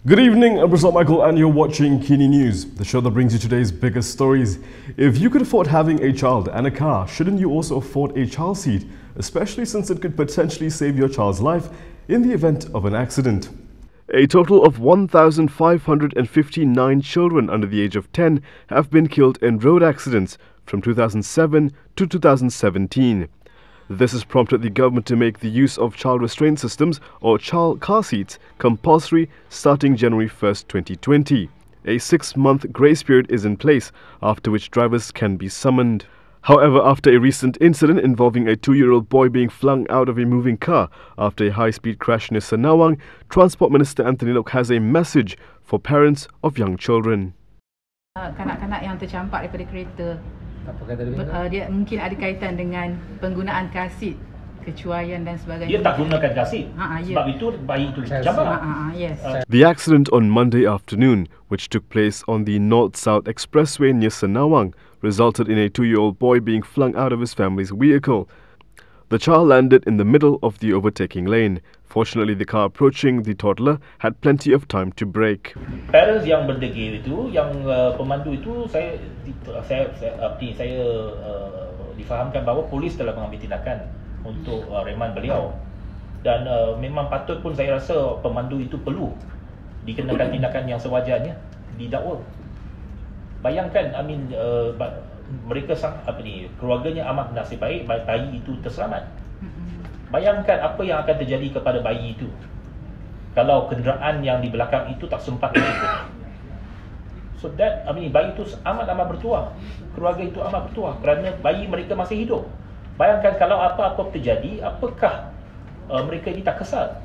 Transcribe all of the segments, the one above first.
Good evening, I'm Michael and you're watching Kini News, the show that brings you today's biggest stories. If you could afford having a child and a car, shouldn't you also afford a child seat, especially since it could potentially save your child's life in the event of an accident? A total of 1,559 children under the age of 10 have been killed in road accidents from 2007 to 2017. This has prompted the government to make the use of child restraint systems or child car seats compulsory starting January 1st, 2020. A 6-month grace period is in place, after which drivers can be summoned. However, after a recent incident involving a 2-year-old boy being flung out of a moving car after a high-speed crash near Senawang, Transport Minister Anthony Loke has a message for parents of young children. Kanak-kanak yang tercampak daripada kereta, dia mungkin ada kaitan dengan penggunaan kasit, kecuaian dan sebagainya. Dia tak gunakan kasit, sebab itu bayi itu tercampak. Yes. The accident on Monday afternoon, which took place on the North-South Expressway near Senawang, resulted in a 2-year-old boy being flung out of his family's vehicle. The child landed in the middle of the overtaking lane. Fortunately, the car approaching the toddler had plenty of time to brake. Parents yang berdegil itu, yang pemandu itu, saya difahamkan bahawa polis telah mengambil tindakan untuk reman beliau. Dan memang patut pun saya rasa pemandu itu perlu dikenakan tindakan yang sewajarnya, didakwa. Bayangkan, mereka keluarganya amat nasib baik, bayi itu terselamat. Bayangkan apa yang akan terjadi kepada bayi itu kalau kenderaan yang di belakang itu tak sempat ikut. So that, bayi itu amat bertuah. Keluarga itu amat bertuah kerana bayi mereka masih hidup. Bayangkan kalau apa-apa terjadi, apakah mereka ini tak kesal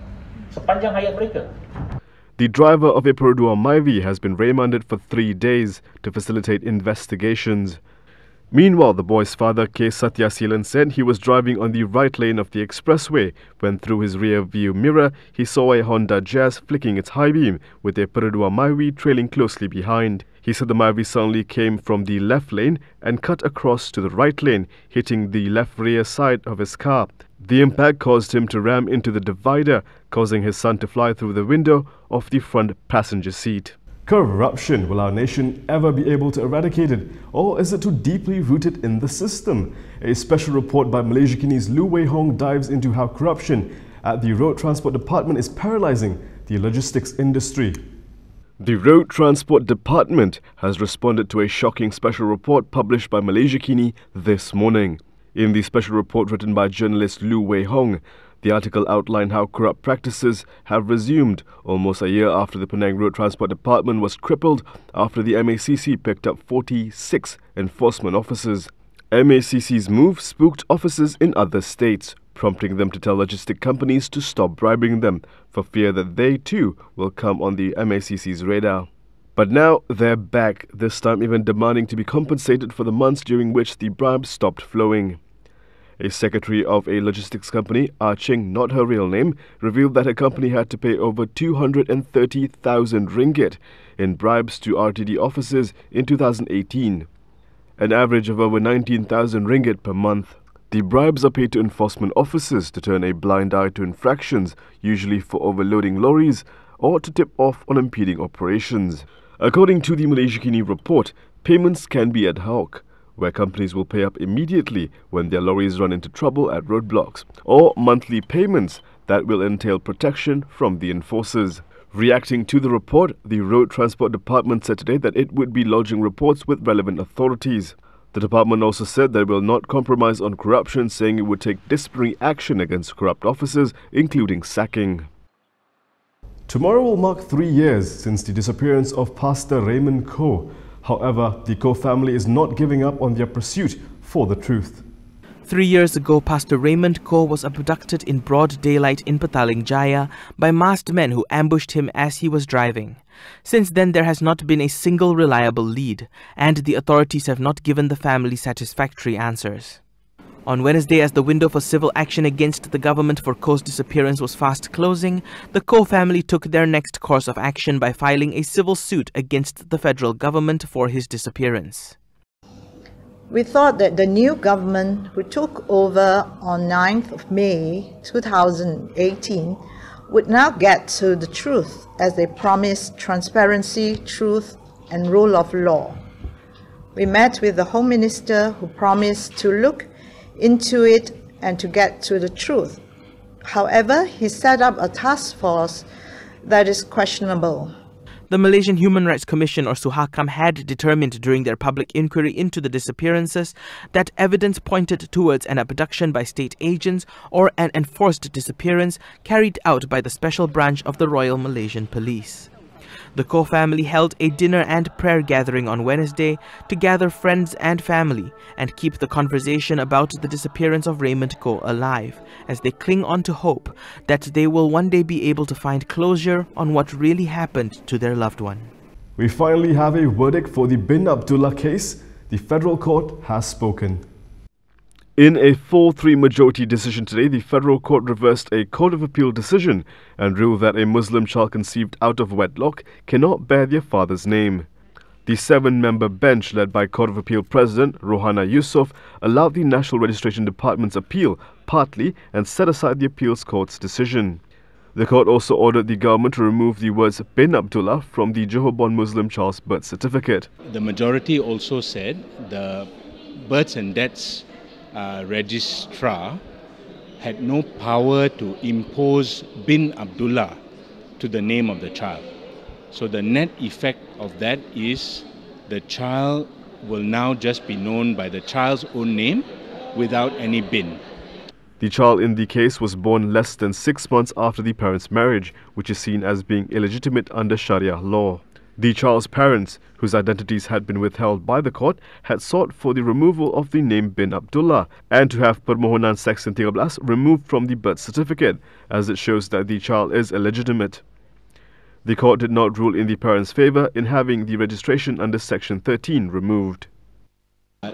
sepanjang hayat mereka. The driver of a Perodua Myvi has been remanded for 3 days to facilitate investigations. Meanwhile, the boy's father, K. Satyasilan, said he was driving on the right lane of the expressway when through his rear view mirror he saw a Honda Jazz flicking its high beam with a Perodua Myvi trailing closely behind. He said the Myvi suddenly came from the left lane and cut across to the right lane, hitting the left rear side of his car. The impact caused him to ram into the divider, causing his son to fly through the window of the front passenger seat. Corruption, will our nation ever be able to eradicate it, or is it too deeply rooted in the system? A special report by Malaysia Kini's Lu Wei Hong dives into how corruption at the Road Transport Department is paralysing the logistics industry. The Road Transport Department has responded to a shocking special report published by Malaysia Kini this morning. In the special report written by journalist Lu Wei Hong, the article outlined how corrupt practices have resumed almost a year after the Penang Road Transport Department was crippled after the MACC picked up 46 enforcement officers. MACC's move spooked officers in other states, prompting them to tell logistic companies to stop bribing them for fear that they too will come on the MACC's radar. But now they're back, this time even demanding to be compensated for the months during which the bribes stopped flowing. A secretary of a logistics company, Ching, not her real name, revealed that her company had to pay over 230,000 ringgit in bribes to RTD officers in 2018, an average of over 19,000 ringgit per month. The bribes are paid to enforcement officers to turn a blind eye to infractions, usually for overloading lorries or to tip off on impeding operations. According to the Malaysia Kini report, payments can be ad hoc, where companies will pay up immediately when their lorries run into trouble at roadblocks, or monthly payments that will entail protection from the enforcers. Reacting to the report, the Road Transport Department said today that it would be lodging reports with relevant authorities. The department also said that it will not compromise on corruption, saying it would take disciplinary action against corrupt officers, including sacking. Tomorrow will mark 3 years since the disappearance of Pastor Raymond Coe. However, the Coe family is not giving up on their pursuit for the truth. 3 years ago, Pastor Raymond Coe was abducted in broad daylight in Petaling Jaya by masked men who ambushed him as he was driving. Since then, there has not been a single reliable lead, and the authorities have not given the family satisfactory answers. On Wednesday, as the window for civil action against the government for Coe's disappearance was fast closing, the Coe family took their next course of action by filing a civil suit against the federal government for his disappearance. We thought that the new government who took over on 9th of May 2018 would now get to the truth as they promised transparency, truth, and rule of law. We met with the Home Minister, who promised to look into it and to get to the truth. However, he set up a task force that is questionable. The Malaysian Human Rights Commission, or Suhakam, had determined during their public inquiry into the disappearances that evidence pointed towards an abduction by state agents or an enforced disappearance carried out by the special branch of the Royal Malaysian Police. The Coe family held a dinner and prayer gathering on Wednesday to gather friends and family and keep the conversation about the disappearance of Raymond Coe alive, as they cling on to hope that they will one day be able to find closure on what really happened to their loved one. We finally have a verdict for the bin Abdullah case. The federal court has spoken. In a 4-3 majority decision today, the federal court reversed a Court of Appeal decision and ruled that a Muslim child conceived out of wedlock cannot bear their father's name. The 7-member bench, led by Court of Appeal President Rohana Yusof, allowed the National Registration Department's appeal partly and set aside the appeals court's decision. The court also ordered the government to remove the words bin Abdullah from the Johor-born Muslim child's birth certificate. The majority also said the births and deaths registrar had no power to impose bin Abdullah to the name of the child. So the net effect of that is the child will now just be known by the child's own name without any bin. The child in the case was born less than 6 months after the parents' marriage, which is seen as being illegitimate under Sharia law. The child's parents, whose identities had been withheld by the court, had sought for the removal of the name bin Abdullah and to have Permohonan Section 13 removed from the birth certificate, as it shows that the child is illegitimate. The court did not rule in the parents' favour in having the registration under Section 13 removed.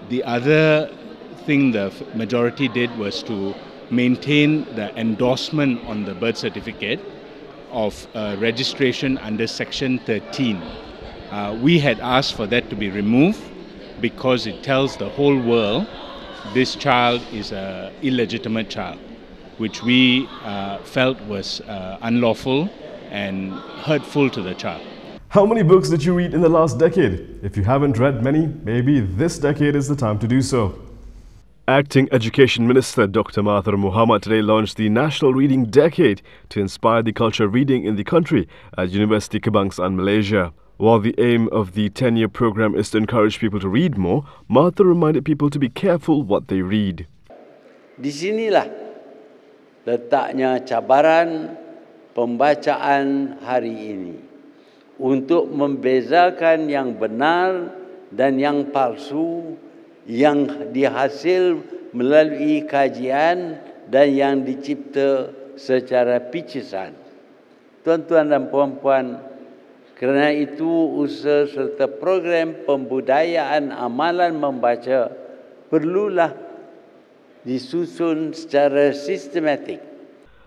The other thing the majority did was to maintain the endorsement on the birth certificate of registration under Section 13. We had asked for that to be removed because it tells the whole world this child is an illegitimate child, which we felt was unlawful and hurtful to the child. How many books did you read in the last decade? If you haven't read many, maybe this decade is the time to do so. Acting Education Minister Dr. Mahathir Mohamad today launched the National Reading Decade to inspire the culture of reading in the country at University Kebangsaan, Malaysia. While the aim of the 10-year program is to encourage people to read more, Mahathir reminded people to be careful what they read. Di sinilah letaknya cabaran pembacaan hari ini untuk membezakan yang benar dan yang palsu, yang dihasil melalui kajian dan yang dicipta secara picisan. Tuan-tuan dan puan-puan, kerana itu usaha serta program pembudayaan amalan membaca perlulah disusun secara sistematik.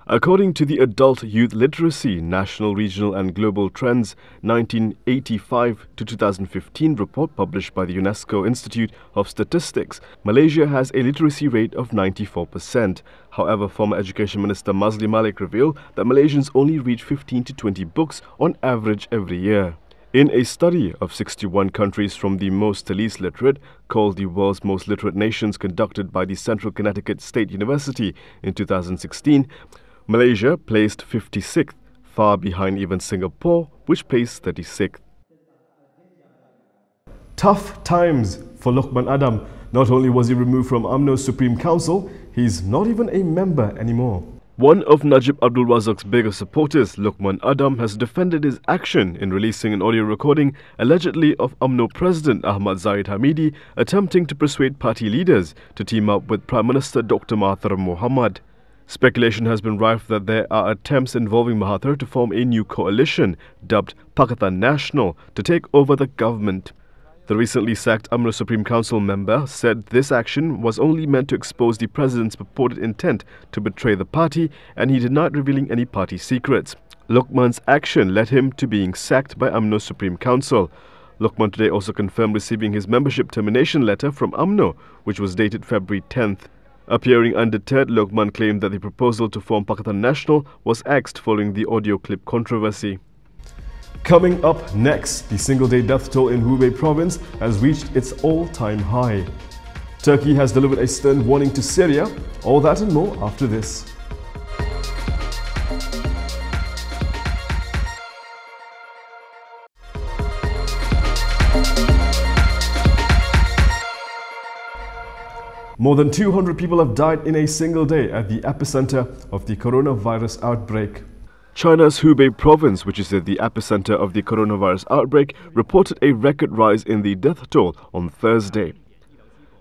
According to the Adult Youth Literacy National, Regional and Global Trends 1985 to 2015 report published by the UNESCO Institute of Statistics, Malaysia has a literacy rate of 94%. However, former Education Minister Mazli Malik revealed that Malaysians only read 15 to 20 books on average every year. In a study of 61 countries from the most to least literate, called the World's Most Literate Nations, conducted by the Central Connecticut State University in 2016, Malaysia placed 56th, far behind even Singapore, which placed 36th. Tough times for Luqman Adam. Not only was he removed from UMNO's Supreme Council, he's not even a member anymore. One of Najib Abdul Razak's biggest supporters, Luqman Adam, has defended his action in releasing an audio recording allegedly of UMNO President Ahmad Zahid Hamidi attempting to persuade party leaders to team up with Prime Minister Dr. Mahathir Mohamad. Speculation has been rife that there are attempts involving Mahathir to form a new coalition dubbed Pakatan Nasional to take over the government. The recently sacked UMNO Supreme Council member said this action was only meant to expose the president's purported intent to betray the party, and he denied revealing any party secrets. Luqman's action led him to being sacked by UMNO Supreme Council. Luqman today also confirmed receiving his membership termination letter from UMNO, which was dated February 10th. Appearing undeterred, Lokman claimed that the proposal to form Pakatan Nasional was axed following the audio clip controversy. Coming up next, the single-day death toll in Hubei province has reached its all-time high. Turkey has delivered a stern warning to Syria. All that and more after this. More than 200 people have died in a single day at the epicenter of the coronavirus outbreak. China's Hubei province, which is at the epicenter of the coronavirus outbreak, reported a record rise in the death toll on Thursday.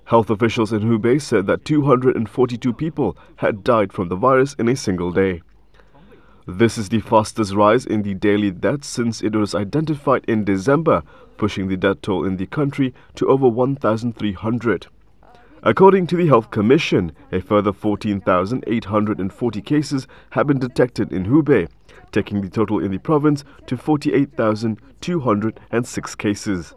Health officials in Hubei said that 242 people had died from the virus in a single day. This is the fastest rise in the daily deaths since it was identified in December, pushing the death toll in the country to over 1,300. According to the Health Commission, a further 14,840 cases have been detected in Hubei, taking the total in the province to 48,206 cases.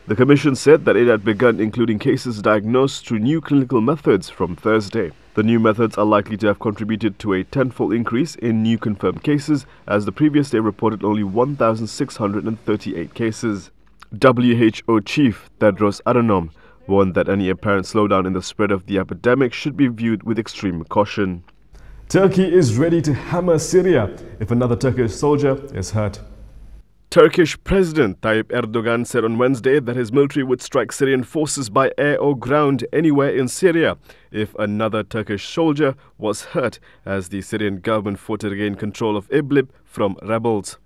The Commission said that it had begun including cases diagnosed through new clinical methods from Thursday. The new methods are likely to have contributed to a tenfold increase in new confirmed cases, as the previous day reported only 1,638 cases. WHO Chief Tedros Adhanom warned that any apparent slowdown in the spread of the epidemic should be viewed with extreme caution. Turkey is ready to hammer Syria if another Turkish soldier is hurt. Turkish President Tayyip Erdogan said on Wednesday that his military would strike Syrian forces by air or ground anywhere in Syria if another Turkish soldier was hurt, as the Syrian government fought to regain control of Idlib from rebels.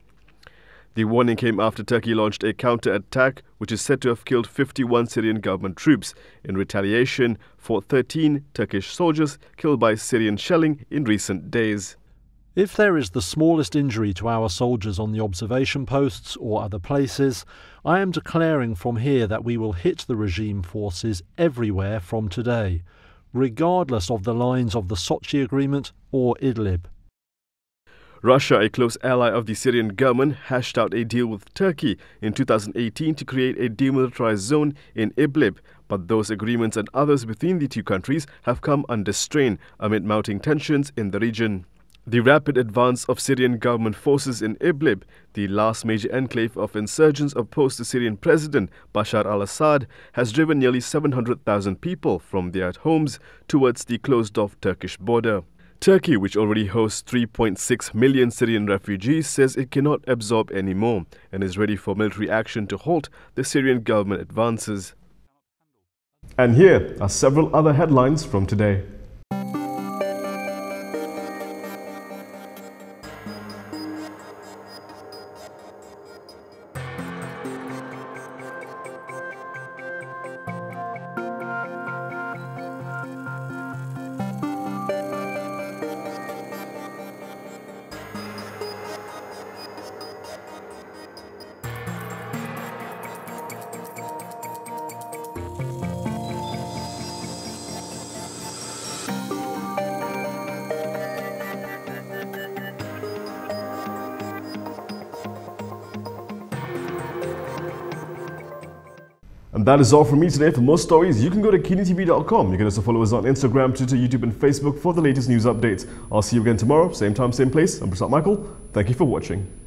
The warning came after Turkey launched a counter-attack which is said to have killed 51 Syrian government troops in retaliation for 13 Turkish soldiers killed by Syrian shelling in recent days. If there is the smallest injury to our soldiers on the observation posts or other places, I am declaring from here that we will hit the regime forces everywhere from today, regardless of the lines of the Sochi Agreement or Idlib. Russia, a close ally of the Syrian government, hashed out a deal with Turkey in 2018 to create a demilitarized zone in Idlib, but those agreements and others between the two countries have come under strain amid mounting tensions in the region. The rapid advance of Syrian government forces in Idlib, the last major enclave of insurgents opposed to Syrian President Bashar al-Assad, has driven nearly 700,000 people from their homes towards the closed-off Turkish border. Turkey, which already hosts 3.6 million Syrian refugees, says it cannot absorb any more and is ready for military action to halt the Syrian government advances. And here are several other headlines from today. And that is all from me today. For more stories, you can go to KiniTV.com. You can also follow us on Instagram, Twitter, YouTube and Facebook for the latest news updates. I'll see you again tomorrow, same time, same place. I'm Prasad Michael. Thank you for watching.